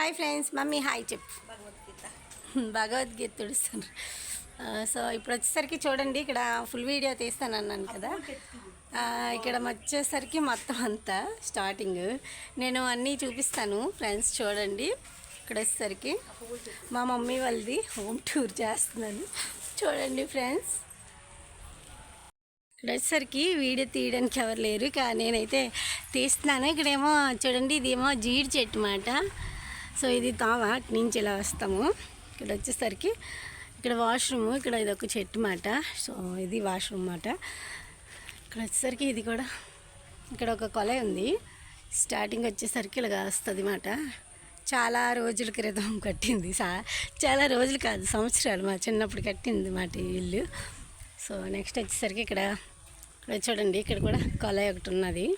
Hi friends, mummy hi చెప్పు. Bhagavad Gita తుడుస్తాను. So ఇప్పుడు వచ్చేసరికి చూడండి, ఇక్కడ ఫుల్ వీడియో తీస్తాను అన్నాను కదా. ఇక్కడ వచ్చేసరికి మొత్తం అంతా స్టార్టింగ్ నేను అన్నీ చూపిస్తాను ఫ్రెండ్స్. చూడండి, ఇక్కడ వచ్చేసరికి మా మమ్మీ వాళ్ళది హోమ్ టూర్ చేస్తున్నాను. చూడండి ఫ్రెండ్స్, ఇక్కడ వచ్చేసరికి వీడియో తీయడానికి ఎవరు లేరు, కానీ నేనైతే తీస్తున్నాను. ఇక్కడేమో చూడండి, ఇదేమో జీడి చెట్టు మాట. సో ఇది తావా అటు నుంచి ఇలా వస్తాము. ఇక్కడ వచ్చేసరికి ఇక్కడ వాష్రూమ్, ఇక్కడ ఇది ఒక చెట్టు మాట. సో ఇది వాష్రూమ్ మాట. ఇక్కడ వచ్చేసరికి ఇది కూడా ఇక్కడ ఒక కొల ఉంది. స్టార్టింగ్ వచ్చేసరికి ఇలాగ వస్తుంది మాట. చాలా రోజుల క్రితం కట్టింది, చాలా రోజులు కాదు సంవత్సరాలు, మా చిన్నప్పుడు కట్టింది మాట ఈ ఇల్లు. సో నెక్స్ట్ వచ్చేసరికి ఇక్కడ చూడండి, ఇక్కడ కూడా కొల ఒకటి ఉన్నది.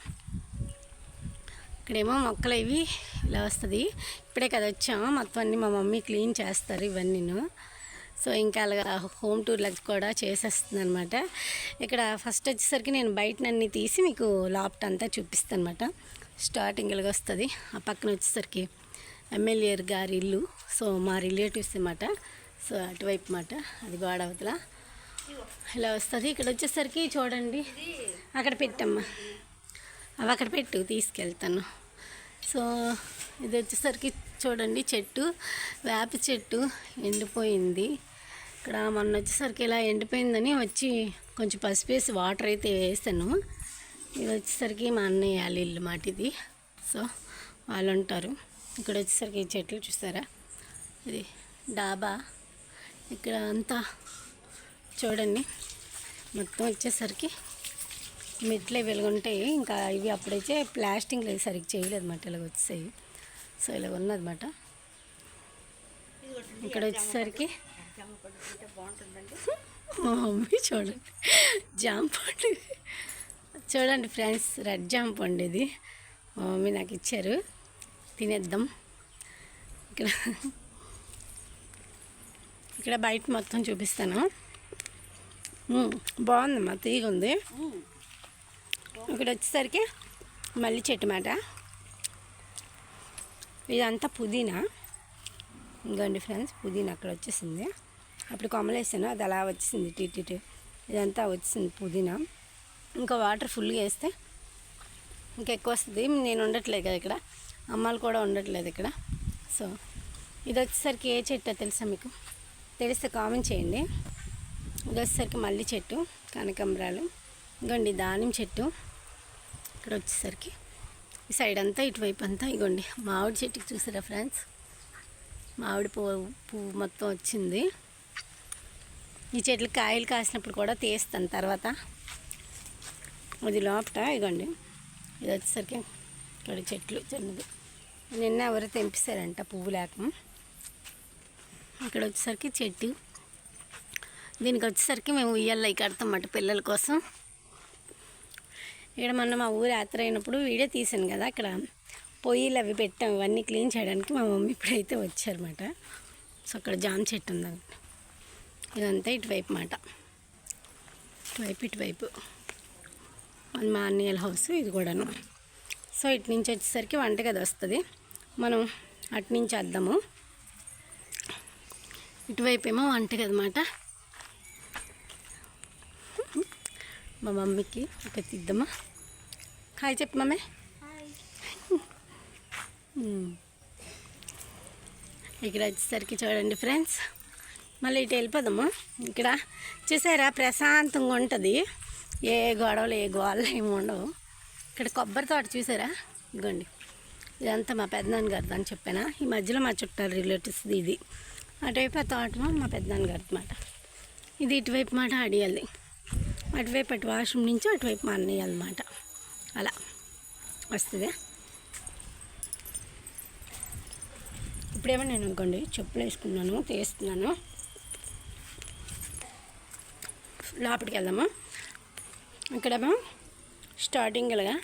ఇక్కడేమో మొక్కలు ఇవి ఇలా వస్తుంది. ఇప్పుడే కదా వచ్చాము, మొత్తం అన్నీ మా మమ్మీ క్లీన్ చేస్తారు ఇవన్నీ. సో ఇంకా అలాగా హోమ్ టూర్లకు కూడా చేసేస్తుంది అనమాట. ఇక్కడ ఫస్ట్ వచ్చేసరికి నేను బయటనన్నీ తీసి మీకు లాప్ట్ అంతా చూపిస్తాను అనమాట. స్టార్టింగ్ ఇలాగ వస్తుంది. ఆ పక్కన వచ్చేసరికి ఎమ్మెల్యే గారి ఇల్లు. సో మా రిలేటివ్స్ అన్నమాట. సో అటువైపు మాట, అది గోడ అవతల ఇలా వస్తుంది. ఇక్కడ వచ్చేసరికి చూడండి, అక్కడ పెట్టమ్మా, అవి అక్కడ పెట్టు, తీసుకెళ్తాను. సో ఇది వచ్చేసరికి చూడండి, చెట్టు వేప చెట్టు ఎండిపోయింది. ఇక్కడ మొన్న వచ్చేసరికి ఇలా ఎండిపోయిందని వచ్చి కొంచెం పసిపేసి వాటర్ అయితే వేసాను. ఇది వచ్చేసరికి మా అన్నయ్య వాళ్ళ ఇల్లు మాట ఇది. సో వాళ్ళు ఉంటారు. ఇక్కడ వచ్చేసరికి ఈ చెట్లు చూసారా, ఇది డాబా. ఇక్కడ అంతా చూడండి, మొత్తం వచ్చేసరికి మెట్లే వెలుగుంటాయి. ఇంకా ఇవి అప్పుడైతే ప్లాస్టింగ్ లేదు, సరిగ్గా చేయలేదు అన్నమాట, ఇలాగ వచ్చాయి. సో ఇలా ఉన్నదన్నమాట. ఇక్కడ వచ్చేసరికి మా మమ్మీ చూడండి, జామ పండు చూడండి ఫ్రెండ్స్, రెడ్ జామ పండు ఇది మా మమ్మీ నాకు ఇచ్చారు, తినేద్దాం. ఇక్కడ బయట మొత్తం చూపిస్తాను. బాగుందమ్మా, తీగ ఉంది. ఇక్కడ వచ్చేసరికి మల్లి చెట్టు మాట. ఇదంతా పుదీనా. ఇంకోండి ఫ్రెండ్స్, పుదీనా అక్కడ వచ్చేసింది. అప్పుడు కొమ్మలేసాను, అది అలా వచ్చేసింది టీటీ. ఇదంతా వచ్చేసింది పుదీనా. ఇంకా వాటర్ ఫుల్గా వేస్తే ఇంకెక్కువ వస్తుంది. నేను ఉండట్లేదు కదా ఇక్కడ, అమ్మాలు కూడా ఉండట్లేదు ఇక్కడ. సో ఇది వచ్చేసరికి ఏ చెట్టో తెలుసా మీకు? తెలిస్తే కామెంట్ చేయండి. ఇది వచ్చేసరికి మల్లి చెట్టు, కనకాంబరాలు. ఇగోండి దానిమ్మ చెట్టు. ఇక్కడ వచ్చేసరికి ఈ సైడ్ అంతా ఇటువైపు అంతా ఇగోండి మామిడి చెట్టుకి చూసారా ఫ్రెండ్స్, మామిడి పువ్వు మొత్తం వచ్చింది. ఈ చెట్లు కాయలు కాసినప్పుడు కూడా తీస్తాను తర్వాత. అది లోపట ఇగోండి, ఇది వచ్చేసరికి ఇక్కడ చెట్లు చిన్నది. నిన్న ఎవరు తెంపిస్తారంట పువ్వు లేక. ఇక్కడ వచ్చేసరికి చెట్టు. దీనికి వచ్చేసరికి మేము ఉయ్యాలవి కడతామన్నమాట పిల్లల కోసం. ఇక్కడ మొన్న మా ఊరు యాత్ర అయినప్పుడు వీడియో తీసాను కదా, అక్కడ పొయ్యిలు అవి పెట్టాం, ఇవన్నీ క్లీన్ చేయడానికి మా మమ్మీ ఇప్పుడైతే వచ్చారన్నమాట. సో అక్కడ జామ చెట్టు ఉందండి. ఇదంతా ఇటువైపు మాట, ఇటువైపు అది మా అన్నయ్యల హౌస్, ఇది కూడాను. సో ఇటు నుంచి వచ్చేసరికి వంటగది వస్తుంది. మనం అటు నుంచి వద్దాము. ఇటువైపు ఏమో వంటగది అన్నమాట. మా మమ్మీకి ఒక తిద్దామా, హాయ్ చెప్పు మమ్మీ. ఇక్కడ వచ్చేసరికి చూడండి ఫ్రెండ్స్, మళ్ళీ ఇటు వెళ్ళిపోదాము. ఇక్కడ చూసారా ప్రశాంతంగా ఉంటుంది, ఏ గొడవలు ఏ గోళ్ళు ఏమి ఉండవు. ఇక్కడ కొబ్బరి తోట చూసారా, ఇదిగోండి ఇదంతా మా పెద్దనాన్నగారిది అని చెప్పానా. ఈ మధ్యలో మా చుట్టాలు రిలేటివ్స్ ఇది. అటువైపు ఆ తోట మా పెద్దనాన్నగారిది అన్నమాట. ఇది ఇటువైపు మాట అడియాలి, అటువైపు అటు వాష్రూమ్ నుంచి అటువైపు మా అన్నయ్య అన్నమాట. అలా వస్తుంది. ఇప్పుడేమో నేను అనుకోండి చెప్పులు వేసుకున్నాను, తీస్తున్నాను. లోపలికి వెళ్దాము. ఇక్కడేమో స్టార్టింగ్ ఇలాగా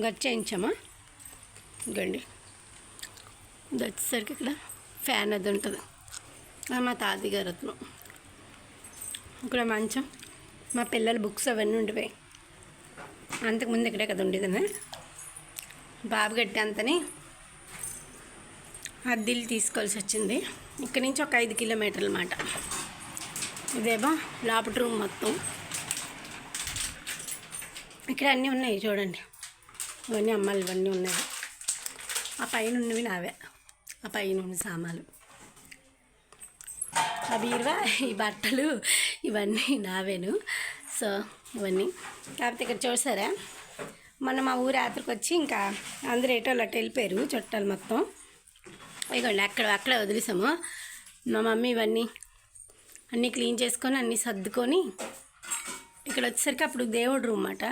గచ్చేయించామా, ఇంకోండి ఇది వచ్చేసరికి ఇక్కడ ఫ్యాన్ అది ఉంటుంది, మా తాతయ్య గారు అతను. ఇక్కడ మంచం, మా పిల్లల బుక్స్ అవన్నీ ఉండిపోయాయి. అంతకుముందు ఇక్కడే కదా ఉండేదని బాబు గట్టి అంతని అద్దెలు తీసుకోవాల్సి వచ్చింది. ఇక్కడి నుంచి ఒక 5 కిలోమీటర్లు అన్నమాట. ఇదేమో లోపల రూమ్ మొత్తం. ఇక్కడ అన్నీ ఉన్నాయి చూడండి. ఇవన్నీ అమ్మాలి, ఇవన్నీ ఉన్నాయి. ఆ పైన ఉన్నవి నావే, ఆ పైన ఉన్న సామాన్లు, ఆ బీరువా, ఈ బట్టలు ఇవన్నీ నావేను. సో ఇవన్నీ కాకపోతే ఇక్కడ చూసారా, మొన్న మా ఊరు యాత్రకు వచ్చి ఇంకా అందరూ ఏటోళ్ళు అట్టు వెళ్ళిపోయారు చుట్టాలు మొత్తం. ఇదిగోండి అక్కడే వదిలేసాము. మా మమ్మీ ఇవన్నీ అన్నీ క్లీన్ చేసుకొని అన్నీ సర్దుకొని ఇక్కడ వచ్చేసరికి అప్పుడు దేవుడు రూమ్ అన్నమాట,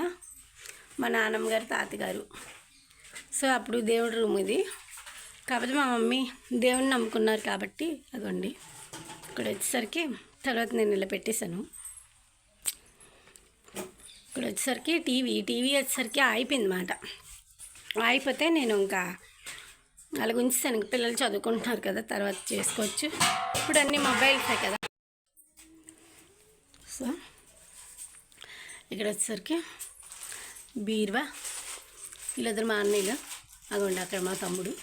మా నాన్నమ్మ గారు తాతగారు. సో అప్పుడు దేవుడి రూమ్ ఇది. కాకపోతే మా మమ్మీ దేవుడిని నమ్ముకున్నారు కాబట్టి అదిగోండి ఇక్కడ వచ్చేసరికి తర్వాత నేను ఇలా పెట్టేశాను. ఇక్కడ వచ్చేసరికి టీవీ వచ్చేసరికి అయిపోయింది అన్నమాట. అయిపోతే నేను ఇంకా అలాగ ఉంచుతాను. ఇంక పిల్లలు చదువుకుంటున్నారు కదా, తర్వాత చేసుకోవచ్చు. ఇప్పుడు అన్నీ మొబైల్సే కదా. సో ఇక్కడ వచ్చేసరికి బీరువా, వీళ్ళిద్దరు మా అన్నయ్యలు, అగోండి అక్కడ మా తమ్ముడు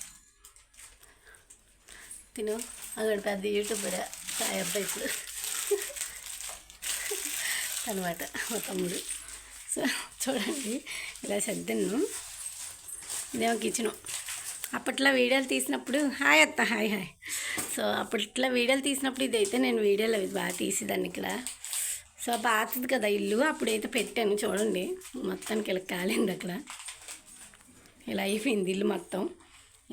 తిను, అగోండి పెద్ద యూట్యూబర్ సాయి అబ్బాయి ఇప్పుడు అనమాట మా తమ్ముడు. సో చూడండి ఇలా సర్దాను. ఇదేమో కిచెను. అప్పట్లో వీడియోలు తీసినప్పుడు హాయ్ అత్త హాయ్. సో అప్పట్లో వీడియోలు తీసినప్పుడు ఇదైతే నేను వీడియోలు అవి బాగా తీసేదాన్ని ఇక్కడ. సో పాతది కదా ఇల్లు, అప్పుడైతే పెట్టాను చూడండి. మొత్తానికి ఇలా కాలింది అక్కడ, ఇలా అయిపోయింది ఇల్లు మొత్తం.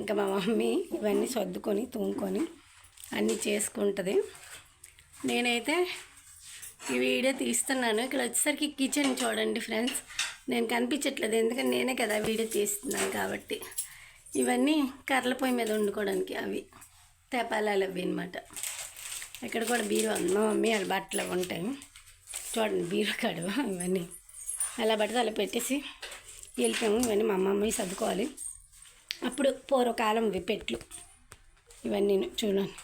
ఇంకా మా మమ్మీ ఇవన్నీ సర్దుకొని తూముకొని అన్నీ చేసుకుంటుంది. నేనైతే ఈ వీడియో తీస్తున్నాను. ఇక్కడ వచ్చేసరికి కిచెన్ చూడండి ఫ్రెండ్స్, నేను కనిపించట్లేదు ఎందుకంటే నేనే కదా వీడియో తీస్తున్నాను కాబట్టి. ఇవన్నీ కర్రల పొయ్యి మీద వండుకోవడానికి అవి తెపాలాలు అవి అనమాట. ఇక్కడ కూడా బీరువా ఉంది, మా మమ్మీ వాళ్ళ బట్టలు అవి ఉంటాయి చూడండి. బీరువా కాడు ఇవన్నీ అలా పడితే అలా పెట్టేసి వెళ్ళిపోయాము. ఇవన్నీ మా అమ్మమ్మ సర్దుకోవాలి. అప్పుడు పూర్వకాలం పెట్లు ఇవన్నీ చూడండి,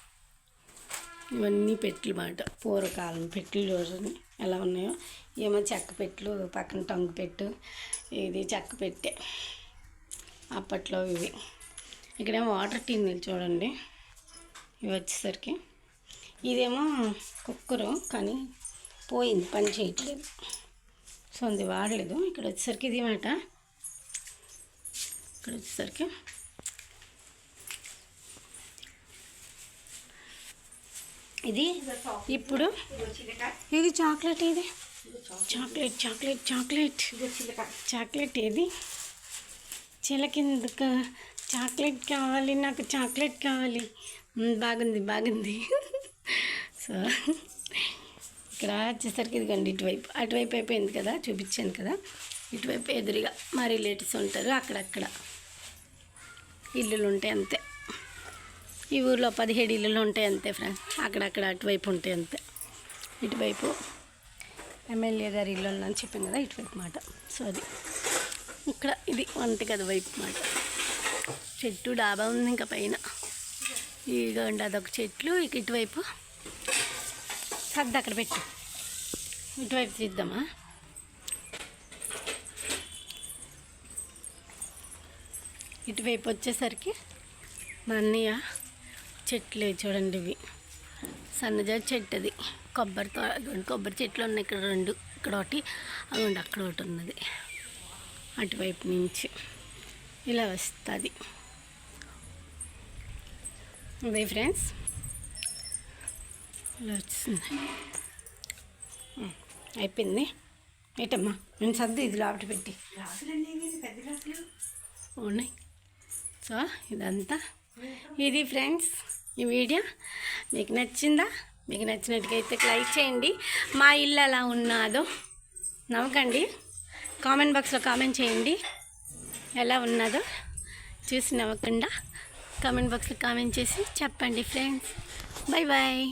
ఇవన్నీ పెట్లు మాట. పూర్వకాలం పెట్లు చూడండి ఎలా ఉన్నాయో. ఏమో చెక్క పెట్లు, పక్కన టంగు పెట్టు, ఇది చెక్క పెట్టే అప్పట్లో ఇవి. ఇక్కడేమో వాటర్ టిన్నులు చూడండి. ఇవి వచ్చేసరికి ఇదేమో కుక్కరు కానీ పోయింది, పని చేయట్లేదు. సో అది వాడలేదు. ఇక్కడ వచ్చేసరికి ఇది మాట. ఇక్కడ వచ్చేసరికి ఇది ఇప్పుడు ఇది చాక్లెట్, ఇది చాక్లెట్ చాక్లెట్ చాక్లెట్ చాక్లెట్ ఏది చిలకిందుకు చాక్లెట్ కావాలి, నాకు చాక్లెట్ కావాలి. బాగుంది. సో ఇక్కడ వచ్చేసరికి ఇదిగోండి ఇటువైపు, అటువైపు అయిపోయింది కదా చూపించాను కదా. ఇటువైపు ఎదురుగా మా రిలేటివ్స్ ఉంటారు, అక్కడక్కడ ఇల్లులు ఉంటాయి అంతే. ఈ ఊర్లో 17 ఇల్లులు ఉంటాయి అంతే ఫ్రెండ్స్. అక్కడక్కడ అటువైపు ఉంటాయి అంతే. ఇటువైపు ఎమ్మెల్యే గారి ఇల్లు అని చెప్పాను కదా, ఇటువైపు మాట. సో అది ఇక్కడ ఇది వంటగది వైపు మాట. చెట్టు డాబా ఉంది ఇంకా పైన. ఇదిగోండి అదొక చెట్లు. ఇక ఇటువైపు సర్ది అక్కడ పెట్టు, ఇటువైపు తీద్దామా. ఇటువైపు వచ్చేసరికి మా అన్నయ్య చెట్లు చూడండి. ఇవి సన్నజాజి చెట్టు, అది కొబ్బరి చెట్లు ఉన్నాయి ఇక్కడ 2. ఇక్కడ ఒకటి, అదిగోండి అక్కడ ఒకటి ఉన్నది. అటువైపు నుంచి ఇలా వస్తుంది. అదే ఫ్రెండ్స్ ఇలా వచ్చింది. అయిపోయింది. ఏంటమ్మా నేను సర్దు ఇది లోపల పెట్టి ఉన్నాయి. సో ఇదంతా ఇది ఫ్రెండ్స్. ఈ వీడియో మీకు నచ్చిందా? మీకు నచ్చినట్టుగైతే లైక్ చేయండి. మా ఇల్లు ఎలా ఉన్నాదో నవ్వకండి, కామెంట్ బాక్స్లో కామెంట్ చేయండి. ఎలా ఉన్నదో చూసి నవ్వకుండా కామెంట్ బాక్స్లో కామెంట్ చేసి చెప్పండి ఫ్రెండ్స్. Bye bye.